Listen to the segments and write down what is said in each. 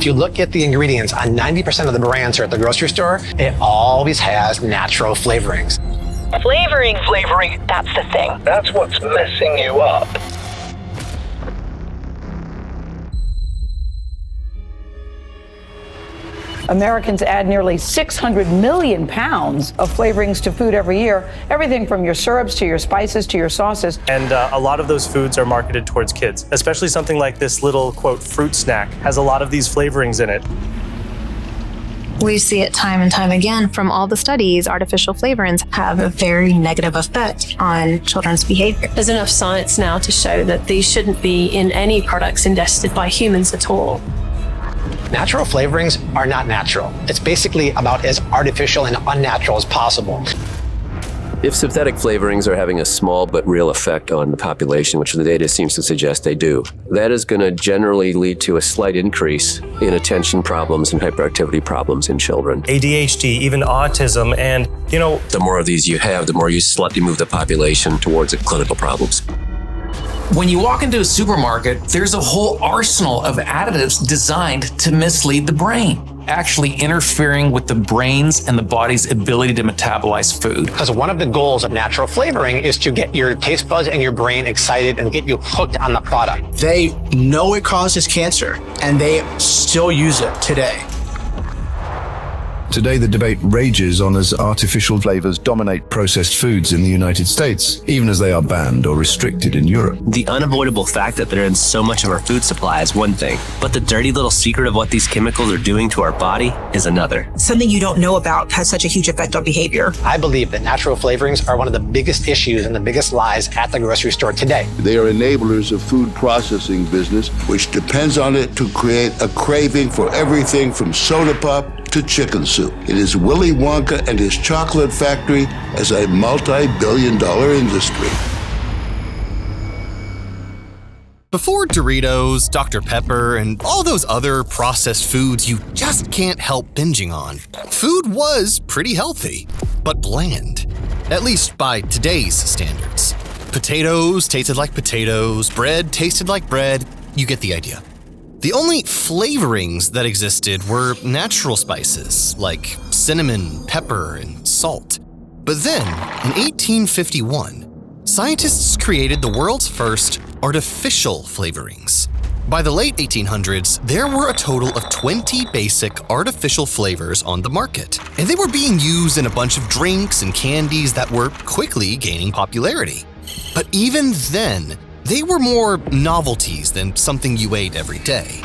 If you look at the ingredients on 90% of the brands here at the grocery store, it always has natural flavorings. Flavoring, that's the thing. That's what's messing you up. Americans add nearly 600 million pounds of flavorings to food every year, everything from your syrups to your spices to your sauces. And a lot of those foods are marketed towards kids, especially something like this little, quote, fruit snack has a lot of these flavorings in it. We see it time and time again from all the studies. Artificial flavorings have a very negative effect on children's behavior. There's enough science now to show that these shouldn't be in any products ingested by humans at all. Natural flavorings are not natural. It's basically about as artificial and unnatural as possible. If synthetic flavorings are having a small but real effect on the population, which the data seems to suggest they do, that is going to generally lead to a slight increase in attention problems and hyperactivity problems in children. ADHD, even autism, and, the more of these you have, the more you slightly move the population towards clinical problems. When you walk into a supermarket, there's a whole arsenal of additives designed to mislead the brain, actually interfering with the brain's and the body's ability to metabolize food. Because one of the goals of natural flavoring is to get your taste buds and your brain excited and get you hooked on the product. They know it causes cancer, and they still use it today. Today, the debate rages on as artificial flavors dominate processed foods in the United States, even as they are banned or restricted in Europe. The unavoidable fact that they're in so much of our food supply is one thing, but the dirty little secret of what these chemicals are doing to our body is another. Something you don't know about has such a huge effect on behavior. I believe that natural flavorings are one of the biggest issues and the biggest lies at the grocery store today. They are enablers of food processing business, which depends on it to create a craving for everything from soda pop to chicken soup. It is Willy Wonka and his chocolate factory as a multi-billion-dollar industry. Before Doritos, Dr. Pepper, and all those other processed foods you just can't help binging on, food was pretty healthy, but bland. At least by today's standards. Potatoes tasted like potatoes, bread tasted like bread, you get the idea. The only flavorings that existed were natural spices like cinnamon, pepper, and salt. But then, in 1851, scientists created the world's first artificial flavorings. By the late 1800s, there were a total of 20 basic artificial flavors on the market, and they were being used in a bunch of drinks and candies that were quickly gaining popularity. But even then, they were more novelties than something you ate every day.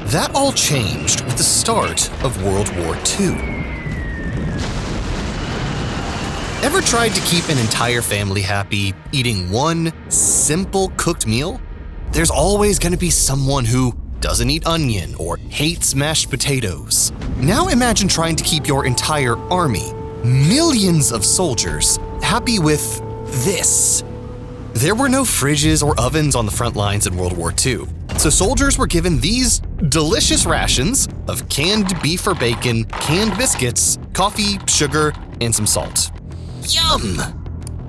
That all changed with the start of World War II. Ever tried to keep an entire family happy eating one simple cooked meal? There's always going to be someone who doesn't eat onion or hates mashed potatoes. Now imagine trying to keep your entire army, millions of soldiers, happy with this. There were no fridges or ovens on the front lines in World War II, so soldiers were given these delicious rations of canned beef or bacon, canned biscuits, coffee, sugar, and some salt. Yum!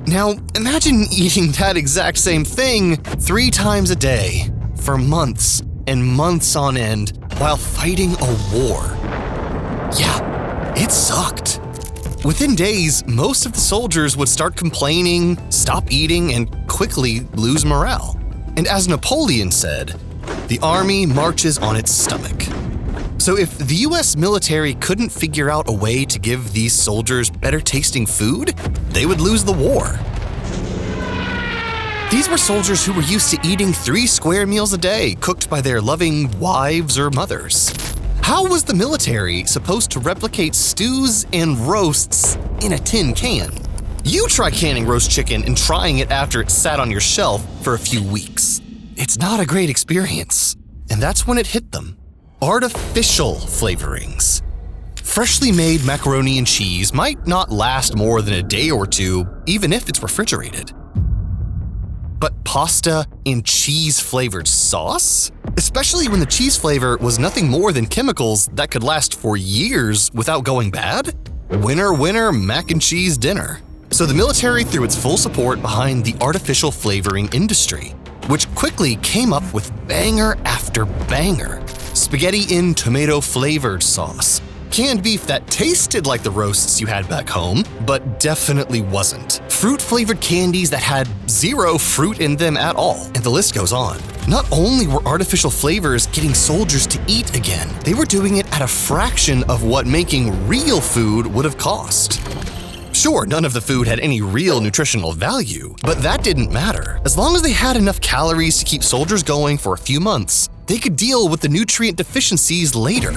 Now, imagine eating that exact same thing 3 times a day, for months and months on end, while fighting a war. Yeah, it sucked. Within days, most of the soldiers would start complaining, stop eating, and quickly lose morale. And as Napoleon said, the army marches on its stomach. So if the US military couldn't figure out a way to give these soldiers better tasting food, they would lose the war. These were soldiers who were used to eating 3 square meals a day, cooked by their loving wives or mothers. How was the military supposed to replicate stews and roasts in a tin can? You try canning roast chicken and trying it after it sat on your shelf for a few weeks. It's not a great experience. And that's when it hit them. Artificial flavorings. Freshly made macaroni and cheese might not last more than a day or 2, even if it's refrigerated. But pasta and cheese-flavored sauce? Especially when the cheese flavor was nothing more than chemicals that could last for years without going bad? Winner, winner, mac and cheese dinner. So the military threw its full support behind the artificial flavoring industry, which quickly came up with banger after banger. spaghetti in tomato-flavored sauce, canned beef that tasted like the roasts you had back home, but definitely wasn't, fruit-flavored candies that had zero fruit in them at all, and the list goes on. Not only were artificial flavors getting soldiers to eat again, they were doing it at a fraction of what making real food would have cost. Sure, none of the food had any real nutritional value, but that didn't matter. As long as they had enough calories to keep soldiers going for a few months, they could deal with the nutrient deficiencies later.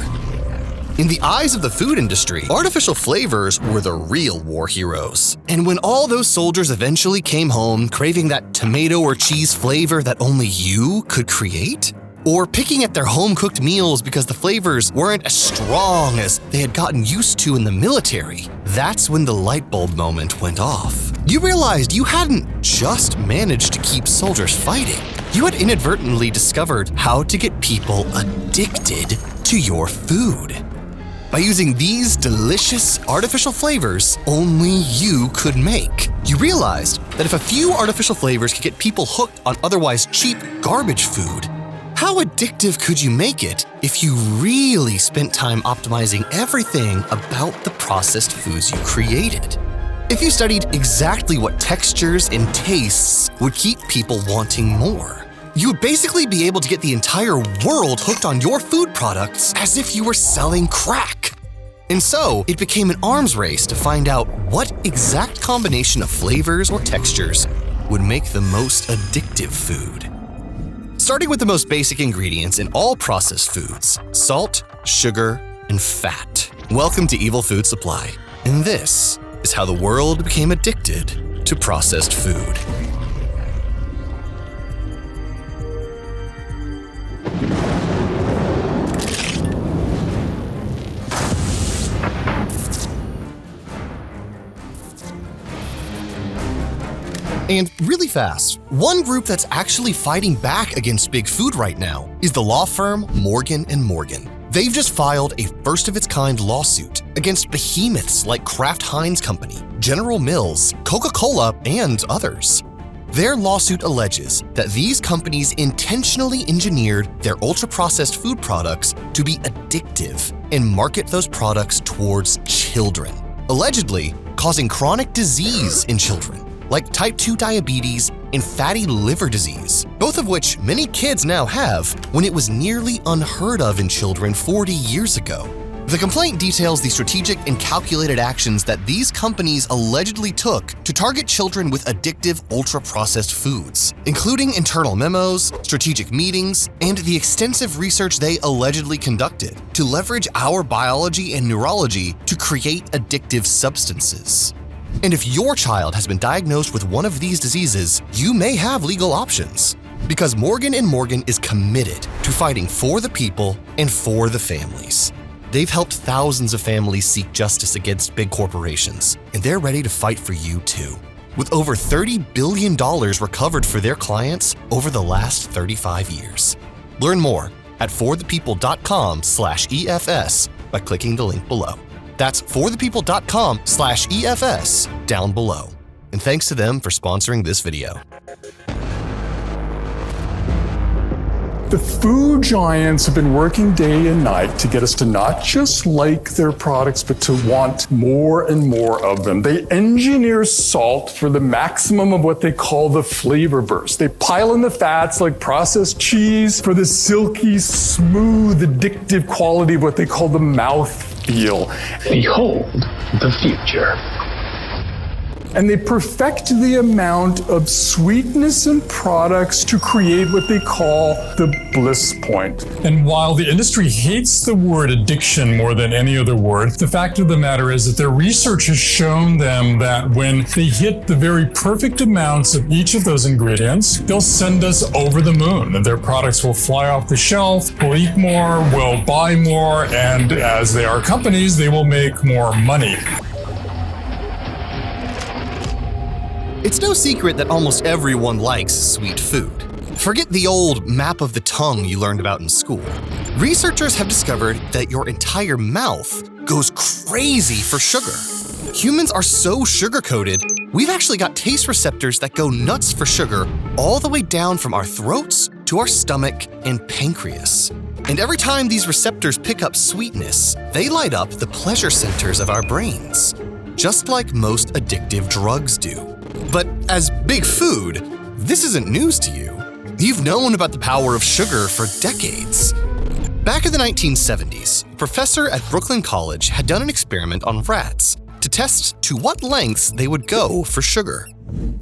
In the eyes of the food industry, artificial flavors were the real war heroes. And when all those soldiers eventually came home craving that tomato or cheese flavor that only you could create, or picking at their home-cooked meals because the flavors weren't as strong as they had gotten used to in the military, that's when the light bulb moment went off. You realized you hadn't just managed to keep soldiers fighting. You had inadvertently discovered how to get people addicted to your food. By using these delicious artificial flavors only you could make. You realized that if a few artificial flavors could get people hooked on otherwise cheap garbage food, how addictive could you make it if you really spent time optimizing everything about the processed foods you created? If you studied exactly what textures and tastes would keep people wanting more, you would basically be able to get the entire world hooked on your food products as if you were selling crack. And so, it became an arms race to find out what exact combination of flavors or textures would make the most addictive food. Starting with the most basic ingredients in all processed foods: salt, sugar, and fat. Welcome to Evil Food Supply, and this is how the world became addicted to processed food. And really fast, one group that's actually fighting back against big food right now is the law firm Morgan & Morgan. They've just filed a first-of-its-kind lawsuit against behemoths like Kraft Heinz Company, General Mills, Coca-Cola, and others. Their lawsuit alleges that these companies intentionally engineered their ultra-processed food products to be addictive and market those products towards children, allegedly causing chronic disease in children, like type 2 diabetes and fatty liver disease, both of which many kids now have when it was nearly unheard of in children 40 years ago. The complaint details the strategic and calculated actions that these companies allegedly took to target children with addictive ultra-processed foods, including internal memos, strategic meetings, and the extensive research they allegedly conducted to leverage our biology and neurology to create addictive substances. And if your child has been diagnosed with one of these diseases, you may have legal options. Because Morgan & Morgan is committed to fighting for the people and for the families. They've helped thousands of families seek justice against big corporations, and they're ready to fight for you too. With over $30 billion recovered for their clients over the last 35 years. Learn more at forthepeople.com/EFS by clicking the link below. That's forthepeople.com/EFS down below. And thanks to them for sponsoring this video. The food giants have been working day and night to get us to not just like their products, but to want more and more of them. They engineer salt for the maximum of what they call the flavor burst. They pile in the fats like processed cheese for the silky, smooth, addictive quality of what they call the mouthfeel. Behold the future. And they perfect the amount of sweetness in products to create what they call the bliss point. And while the industry hates the word addiction more than any other word, the fact of the matter is that their research has shown them that when they hit the very perfect amounts of each of those ingredients, they'll send us over the moon. And their products will fly off the shelf, we'll eat more, we'll buy more, and as they are companies, they will make more money. It's no secret that almost everyone likes sweet food. Forget the old map of the tongue you learned about in school. Researchers have discovered that your entire mouth goes crazy for sugar. Humans are so sugar-coated, we've actually got taste receptors that go nuts for sugar all the way down from our throats to our stomach and pancreas. And every time these receptors pick up sweetness, they light up the pleasure centers of our brains, just like most addictive drugs do. But as Big Food, this isn't news to you. You've known about the power of sugar for decades. Back in the 1970s, a professor at Brooklyn College had done an experiment on rats to test to what lengths they would go for sugar.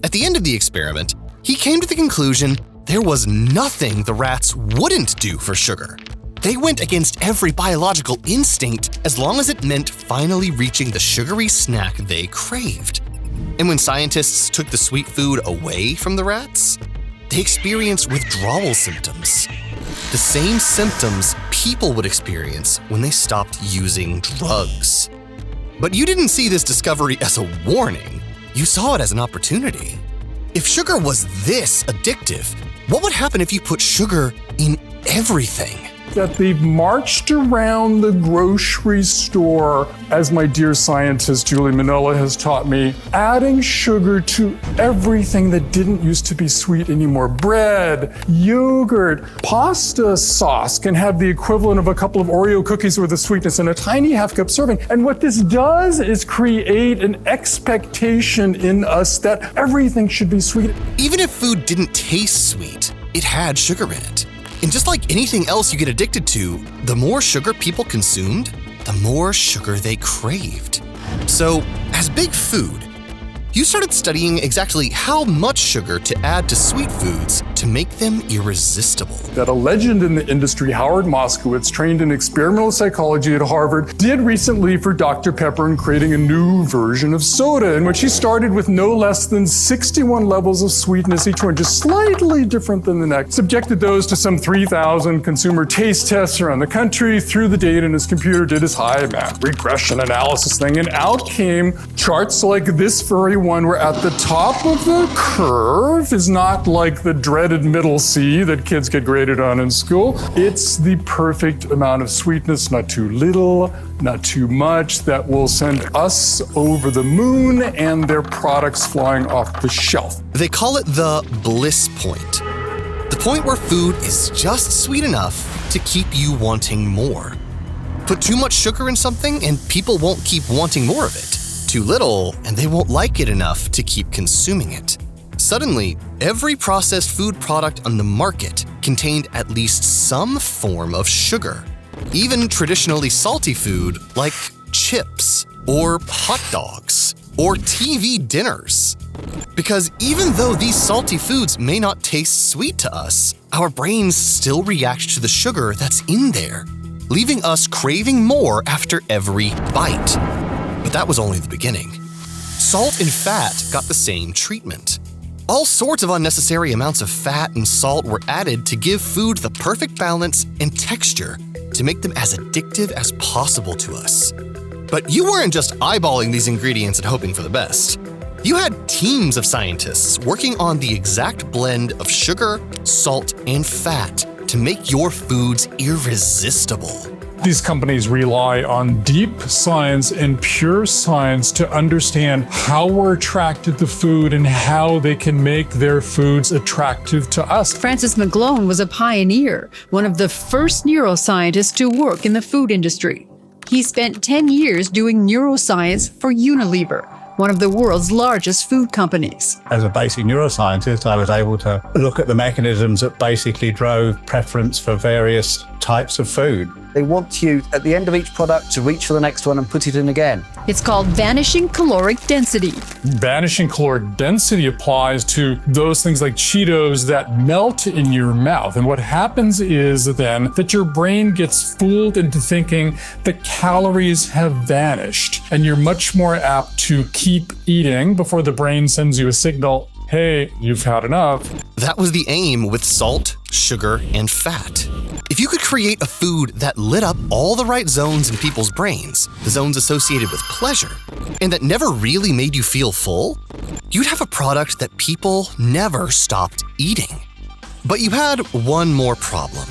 At the end of the experiment, he came to the conclusion there was nothing the rats wouldn't do for sugar. They went against every biological instinct as long as it meant finally reaching the sugary snack they craved. And when scientists took the sweet food away from the rats, they experienced withdrawal symptoms. The same symptoms people would experience when they stopped using drugs. But you didn't see this discovery as a warning. You saw it as an opportunity. If sugar was this addictive, what would happen if you put sugar in everything? That they've marched around the grocery store, as my dear scientist Julie Manola has taught me, adding sugar to everything that didn't used to be sweet anymore. Bread, yogurt, pasta sauce can have the equivalent of a couple of Oreo cookies with the sweetness in a tiny half-cup serving. And what this does is create an expectation in us that everything should be sweet. Even if food didn't taste sweet, it had sugar in it. And just like anything else you get addicted to, the more sugar people consumed, the more sugar they craved. So, as Big Food, you started studying exactly how much sugar to add to sweet foods to make them irresistible. That a legend in the industry, Howard Moskowitz, trained in experimental psychology at Harvard, did recently for Dr. Pepper in creating a new version of soda, in which he started with no less than 61 levels of sweetness, each one just slightly different than the next. Subjected those to some 3,000 consumer taste tests around the country, threw the data in his computer, did his high math regression analysis thing, and out came charts like this furry one, where at the top of the curve is not like the dreaded middle C that kids get graded on in school. It's the perfect amount of sweetness, not too little, not too much, that will send us over the moon and their products flying off the shelf. They call it the bliss point. The point where food is just sweet enough to keep you wanting more. Put too much sugar in something and people won't keep wanting more of it. Too little, and they won't like it enough to keep consuming it. Suddenly, every processed food product on the market contained at least some form of sugar. Even traditionally salty food like chips or hot dogs or TV dinners. Because even though these salty foods may not taste sweet to us, our brains still react to the sugar that's in there, leaving us craving more after every bite. But that was only the beginning. Salt and fat got the same treatment. All sorts of unnecessary amounts of fat and salt were added to give food the perfect balance and texture to make them as addictive as possible to us. But you weren't just eyeballing these ingredients and hoping for the best. You had teams of scientists working on the exact blend of sugar, salt, and fat to make your foods irresistible. These companies rely on deep science and pure science to understand how we're attracted to food and how they can make their foods attractive to us. Francis McGlone was a pioneer, one of the first neuroscientists to work in the food industry. He spent 10 years doing neuroscience for Unilever, one of the world's largest food companies. As a basic neuroscientist, I was able to look at the mechanisms that basically drove preference for various types of food. They want you, at the end of each product, to reach for the next one and put it in again. It's called vanishing caloric density. Vanishing caloric density applies to those things like Cheetos that melt in your mouth. And what happens is then that your brain gets fooled into thinking that calories have vanished. And you're much more apt to keep eating before the brain sends you a signal, hey, you've had enough. That was the aim with salt, sugar, and fat. If you could create a food that lit up all the right zones in people's brains, the zones associated with pleasure, and that never really made you feel full, you'd have a product that people never stopped eating. But you had one more problem: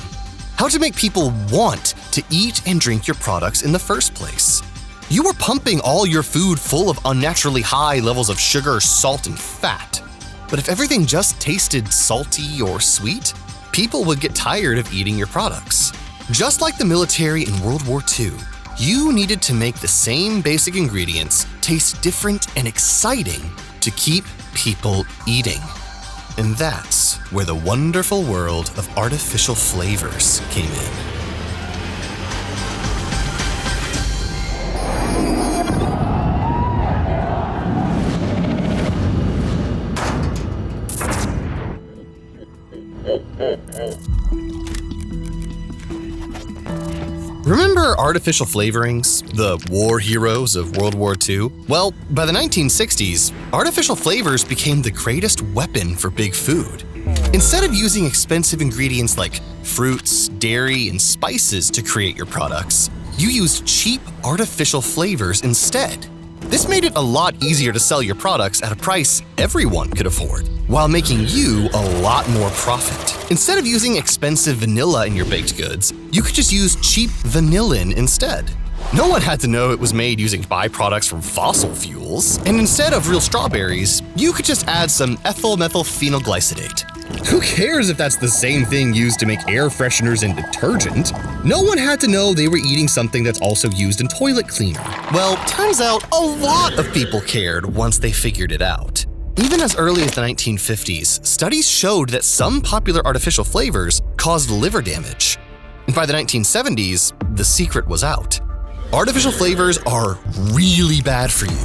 how to make people want to eat and drink your products in the first place. You were pumping all your food full of unnaturally high levels of sugar, salt, and fat. But if everything just tasted salty or sweet, people would get tired of eating your products. Just like the military in World War II, you needed to make the same basic ingredients taste different and exciting to keep people eating. And that's where the wonderful world of artificial flavors came in. Remember artificial flavorings, the war heroes of World War II? Well, by the 1960s, artificial flavors became the greatest weapon for big food. Instead of using expensive ingredients like fruits, dairy, and spices to create your products, you used cheap artificial flavors instead. This made it a lot easier to sell your products at a price everyone could afford, while making you a lot more profit. Instead of using expensive vanilla in your baked goods, you could just use cheap vanillin instead. No one had to know it was made using byproducts from fossil fuels, and instead of real strawberries, you could just add some ethyl methylphenylglycinate. Who cares if that's the same thing used to make air fresheners and detergent? No one had to know they were eating something that's also used in toilet cleaner. Well, turns out a lot of people cared once they figured it out. Even as early as the 1950s, studies showed that some popular artificial flavors caused liver damage. And by the 1970s, the secret was out. Artificial flavors are really bad for you.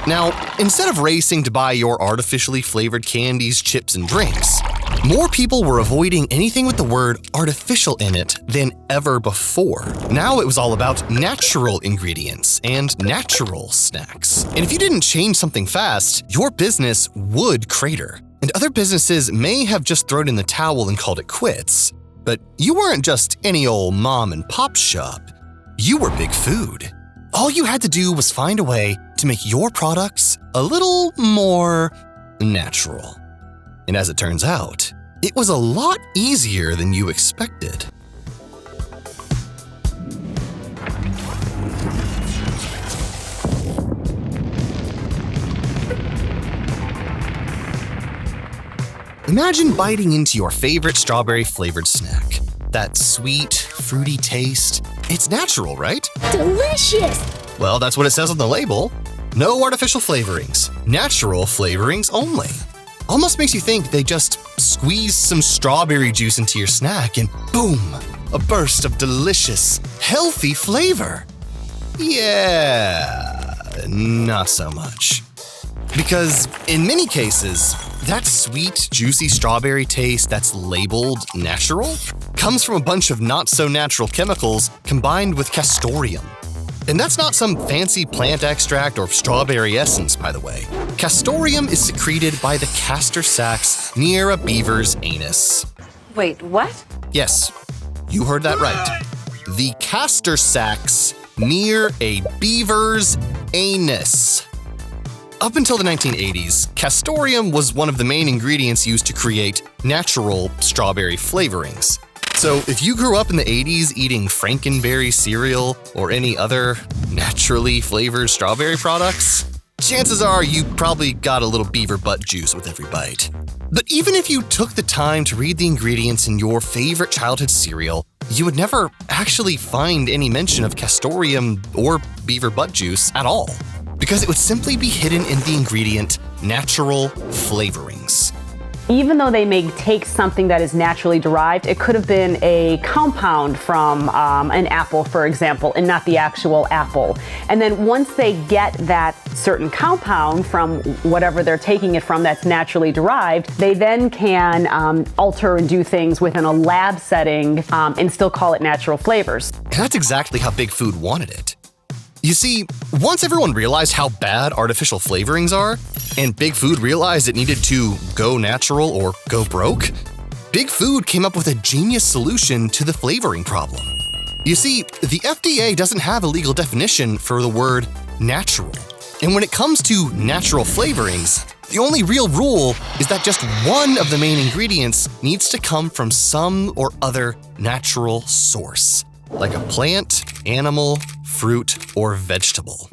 Now, instead of racing to buy your artificially flavored candies, chips, and drinks, more people were avoiding anything with the word artificial in it than ever before. Now it was all about natural ingredients and natural snacks. And if you didn't change something fast, your business would crater. And other businesses may have just thrown in the towel and called it quits. But you weren't just any old mom and pop shop. You were big food. All you had to do was find a way to make your products a little more natural. And as it turns out, it was a lot easier than you expected. Imagine biting into your favorite strawberry-flavored snack. That sweet, fruity taste. It's natural, right? Delicious! Well, that's what it says on the label. No artificial flavorings. Natural flavorings only. Almost makes you think they just squeezed some strawberry juice into your snack and boom, a burst of delicious, healthy flavor. Yeah, not so much. Because in many cases, that sweet, juicy strawberry taste that's labeled natural comes from a bunch of not-so-natural chemicals combined with castoreum. And that's not some fancy plant extract or strawberry essence, by the way. Castoreum is secreted by the castor sacs near a beaver's anus. Wait, what? Yes, you heard that right. The castor sacs near a beaver's anus. Up until the 1980s, castoreum was one of the main ingredients used to create natural strawberry flavorings. So if you grew up in the 80s eating Frankenberry cereal or any other naturally flavored strawberry products, chances are you probably got a little beaver butt juice with every bite. But even if you took the time to read the ingredients in your favorite childhood cereal, you would never actually find any mention of castoreum or beaver butt juice at all, because it would simply be hidden in the ingredient natural flavorings. Even though they may take something that is naturally derived, it could have been a compound from an apple, for example, and not the actual apple. And then once they get that certain compound from whatever they're taking it from that's naturally derived, they then can alter and do things within a lab setting and still call it natural flavors. And that's exactly how Big Food wanted it. You see, once everyone realized how bad artificial flavorings are, and Big Food realized it needed to go natural or go broke, Big Food came up with a genius solution to the flavoring problem. You see, the FDA doesn't have a legal definition for the word natural. And when it comes to natural flavorings, the only real rule is that just one of the main ingredients needs to come from some or other natural source, like a plant, animal, fruit, or vegetable.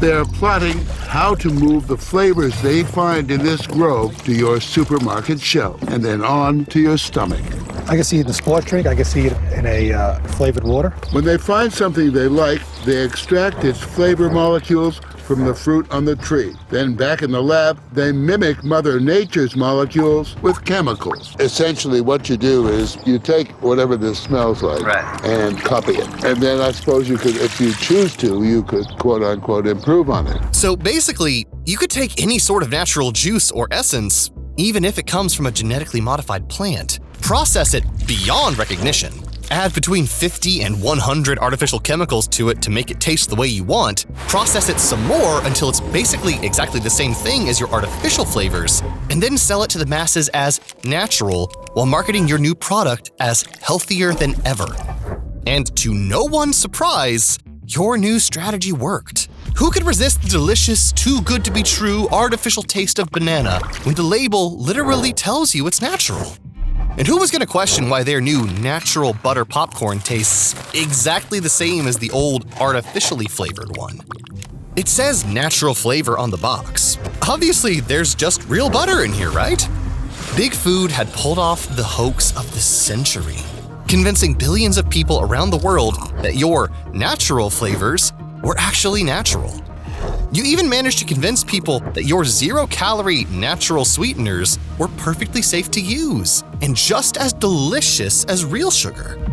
They are plotting how to move the flavors they find in this grove to your supermarket shelf and then on to your stomach. I can see it in a sport drink. I can see it in a flavored water. When they find something they like, they extract its flavor molecules from the fruit on the tree. Then back in the lab, they mimic Mother Nature's molecules with chemicals. Essentially what you do is you take whatever this smells like and copy it. And then I suppose you could, if you choose to, you could quote unquote improve on it. So basically, you could take any sort of natural juice or essence, even if it comes from a genetically modified plant, process it beyond recognition, add between 50 and 100 artificial chemicals to it to make it taste the way you want, process it some more until it's basically exactly the same thing as your artificial flavors, and then sell it to the masses as natural while marketing your new product as healthier than ever. And to no one's surprise, your new strategy worked. Who could resist the delicious, too good to be true artificial taste of banana when the label literally tells you it's natural? And who was going to question why their new natural butter popcorn tastes exactly the same as the old artificially flavored one? It says natural flavor on the box. Obviously, there's just real butter in here, right? Big Food had pulled off the hoax of the century, convincing billions of people around the world that your natural flavors were actually natural. You even managed to convince people that your zero-calorie natural sweeteners were perfectly safe to use and just as delicious as real sugar.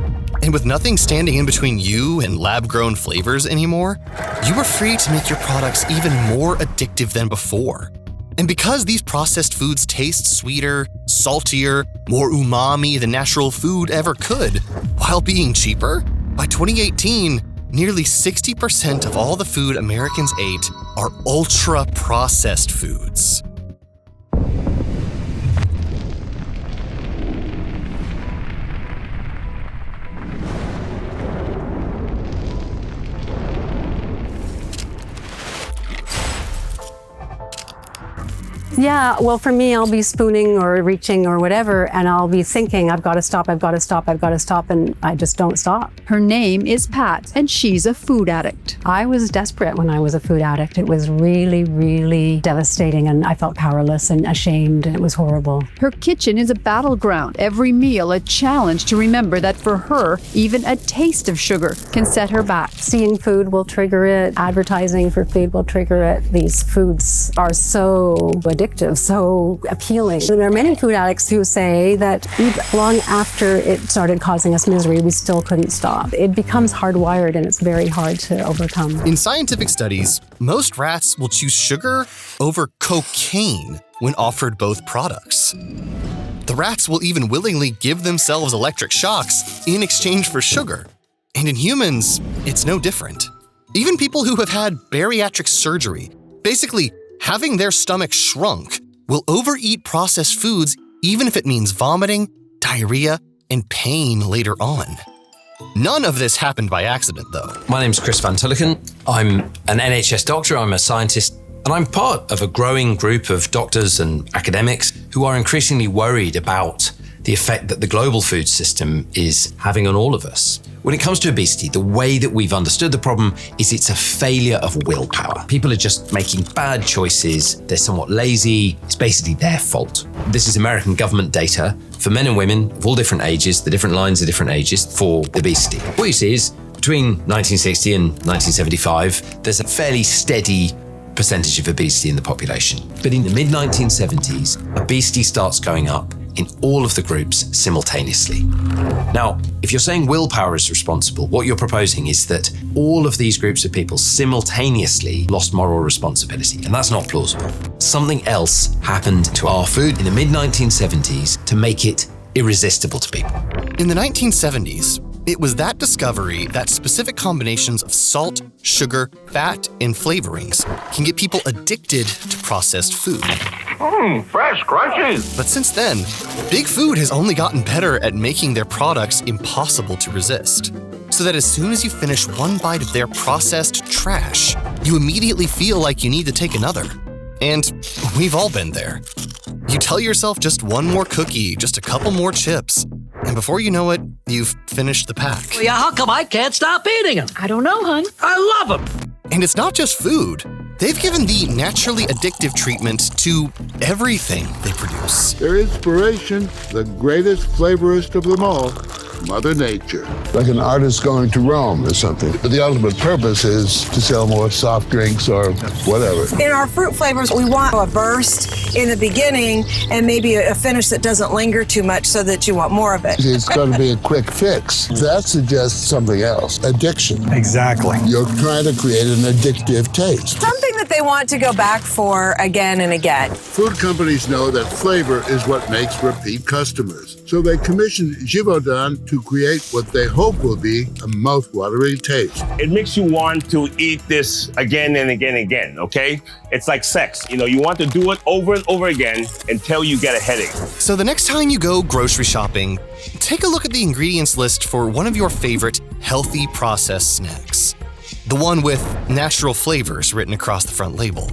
And with nothing standing in between you and lab-grown flavors anymore, you were free to make your products even more addictive than before. And because these processed foods taste sweeter, saltier, more umami than natural food ever could, while being cheaper, by 2018, nearly 60% of all the food Americans ate are ultra-processed foods. Yeah, well, for me, I'll be spooning or reaching or whatever, and I'll be thinking, I've got to stop, I've got to stop, I've got to stop, and I just don't stop. Her name is Pat, and she's a food addict. I was desperate when I was a food addict. It was really, really devastating, and I felt powerless and ashamed, and it was horrible. Her kitchen is a battleground, every meal a challenge to remember that for her, even a taste of sugar can set her back. Seeing food will trigger it, advertising for food will trigger it. These foods are so addictive, so appealing. There are many food addicts who say that even long after it started causing us misery, we still couldn't stop. It becomes hardwired and it's very hard to overcome. In scientific studies, most rats will choose sugar over cocaine when offered both products. The rats will even willingly give themselves electric shocks in exchange for sugar. And in humans, it's no different. Even people who have had bariatric surgery, basically having their stomach shrunk, will overeat processed foods even if it means vomiting, diarrhea, and pain later on. None of this happened by accident, though. My name's Chris Van Tulliken. I'm an NHS doctor, I'm a scientist, and I'm part of a growing group of doctors and academics who are increasingly worried about the effect that the global food system is having on all of us. When it comes to obesity, the way that we've understood the problem is it's a failure of willpower. People are just making bad choices, they're somewhat lazy, it's basically their fault. This is American government data for men and women of all different ages, the different lines of different ages for obesity. What you see is between 1960 and 1975, there's a fairly steady percentage of obesity in the population. But in the mid-1970s, obesity starts going up in all of the groups simultaneously. Now, if you're saying willpower is responsible, what you're proposing is that all of these groups of people simultaneously lost moral responsibility, and that's not plausible. Something else happened to our food in the mid-1970s to make it irresistible to people. In the 1970s, it was that discovery that specific combinations of salt, sugar, fat, and flavorings can get people addicted to processed food. Fresh, crunchy. But since then, Big Food has only gotten better at making their products impossible to resist. So that as soon as you finish one bite of their processed trash, you immediately feel like you need to take another. And we've all been there. You tell yourself just one more cookie, just a couple more chips, and before you know it, you've finished the pack. Well, yeah, how come I can't stop eating them? I don't know, hon. I love them. And it's not just food. they've given the naturally addictive treatment to everything they produce. Their inspiration, the greatest flavorist of them all, Mother Nature. Like an artist going to Rome or something. But the ultimate purpose is to sell more soft drinks or whatever. In our fruit flavors, we want a burst in the beginning and maybe a finish that doesn't linger too much so that you want more of it. It's going to be a quick fix. That suggests something else. Addiction. Exactly. You're trying to create an addictive taste. Something that they want to go back for again and again. Food companies know that flavor is what makes repeat customers. So they commissioned Givaudan to create what they hope will be a mouth-watering taste. It makes you want to eat this again and again and again, okay? It's like sex. You know, you want to do it over and over again until you get a headache. So the next time you go grocery shopping, take a look at the ingredients list for one of your favorite healthy processed snacks. The one with natural flavors written across the front label.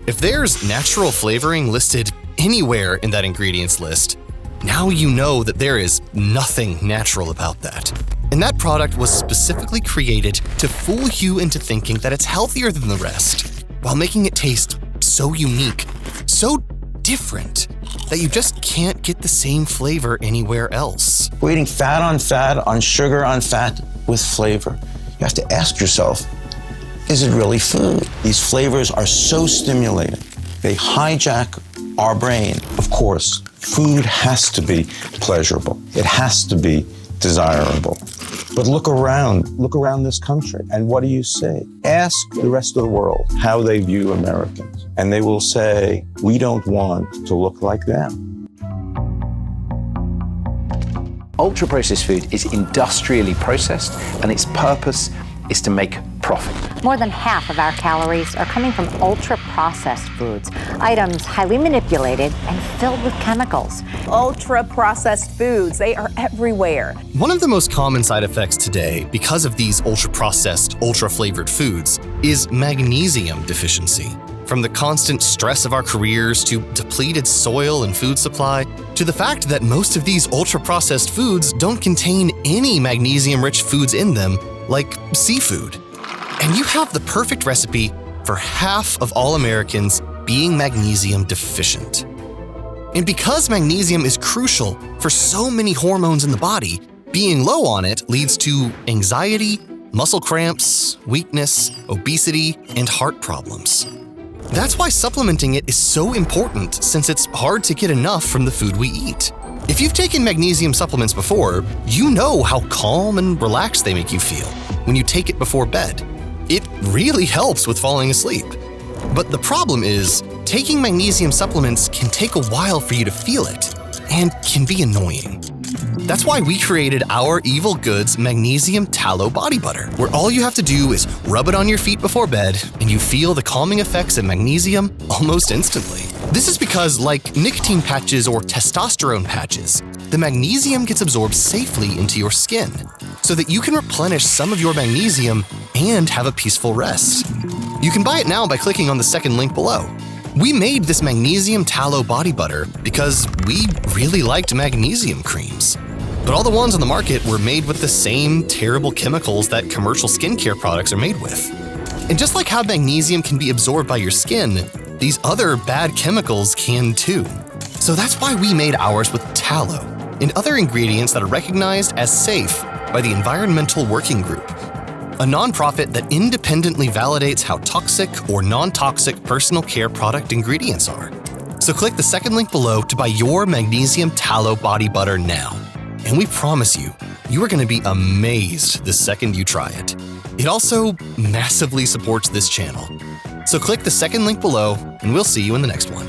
If there's natural flavoring listed anywhere in that ingredients list, now you know that there is nothing natural about that. And that product was specifically created to fool you into thinking that it's healthier than the rest, while making it taste so unique, so different, that you just can't get the same flavor anywhere else. We're eating fat on sugar on fat with flavor. You have to ask yourself, is it really food? These flavors are so stimulating. They hijack our brain. Of course, food has to be pleasurable. It has to be desirable. But look around this country, and what do you see? Ask the rest of the world how they view Americans, and they will say, we don't want to look like them. Ultra-processed food is industrially processed, and its purpose is to make profit. More than half of our calories are coming from ultra-processed foods, items highly manipulated and filled with chemicals. Ultra-processed foods, they are everywhere. One of the most common side effects today, because of these ultra-processed, ultra-flavored foods, is magnesium deficiency. From the constant stress of our careers to depleted soil and food supply, to the fact that most of these ultra-processed foods don't contain any magnesium-rich foods in them, like seafood. And you have the perfect recipe for half of all Americans being magnesium deficient. And because magnesium is crucial for so many hormones in the body, being low on it leads to anxiety, muscle cramps, weakness, obesity, and heart problems. That's why supplementing it is so important, since it's hard to get enough from the food we eat. If you've taken magnesium supplements before, you know how calm and relaxed they make you feel when you take it before bed. It really helps with falling asleep. But the problem is, taking magnesium supplements can take a while for you to feel it, and can be annoying. That's why we created our Evil Goods Magnesium Tallow Body Butter, where all you have to do is rub it on your feet before bed, and you feel the calming effects of magnesium almost instantly. This is because, like nicotine patches or testosterone patches, the magnesium gets absorbed safely into your skin, so that you can replenish some of your magnesium and have a peaceful rest. You can buy it now by clicking on the second link below. We made this magnesium tallow body butter because we really liked magnesium creams. But all the ones on the market were made with the same terrible chemicals that commercial skincare products are made with. And just like how magnesium can be absorbed by your skin, these other bad chemicals can too. So that's why we made ours with tallow and other ingredients that are recognized as safe by the Environmental Working Group, a nonprofit that independently validates how toxic or non-toxic personal care product ingredients are. So click the second link below to buy your magnesium tallow body butter now. And we promise you, you are going to be amazed the second you try it. It also massively supports this channel. So click the second link below, and we'll see you in the next one.